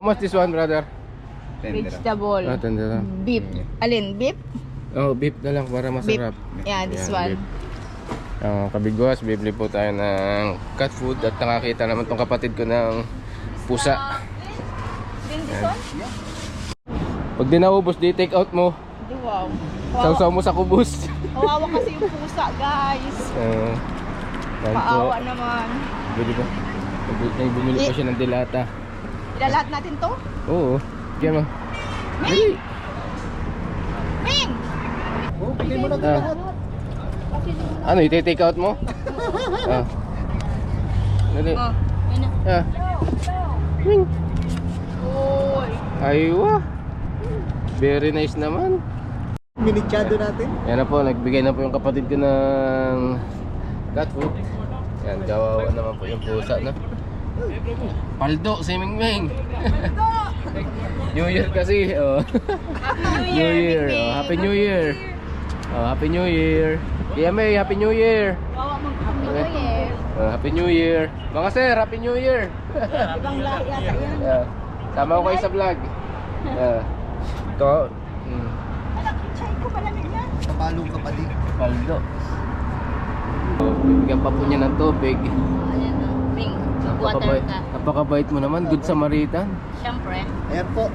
How much this one, brother? Vegetable. Ah, tanda lang. Beef. Alin? Beef? Oh, beef na lang para masarap. Yeah, this Ayan, one. beef. Kabigwas, bibili po tayo ng cat food at nakakita naman tong kapatid ko ng pusa. Then this one? Pag di naubos, di take out mo. Wow. Sausaw mo sa kubos. Kawawa kasi yung pusa, guys. Yan po. Paawa naman. Bili ba? Bumili pa siya ng dilata. Ilalat natin to? Oo. Kaya mo. Ming! Ming! Oh, pili mo na ito lahat. Ano, iti-take out mo? Dali. Oh, yun na. Wing. Uy. Aywa. Very nice naman. Minichado natin. Yan na po, nagbigay na po yung kapatid ko ng cat food. Yan, kawawa naman po yung pusa, no? Paldo, si Mingming. New Year kasi. Oh. New Year. Oh, Happy New Year. Oh, Happy New Year. Kaya May, Happy New Year. Kawawa mong Happy New Year. Happy New Year. Mga sir, Happy New Year. Ibang lahi yata yan. Yeah. Sama ko kayo sa vlog. Ito. Alam, chay ko malamig yan. Kapalong kapatid. Paldo. So, bibigyan pa po niya ng tubig. Ayan o. Ming, water ka. Napakabait mo naman. Good Samaritan. Siyempre. Ayan po.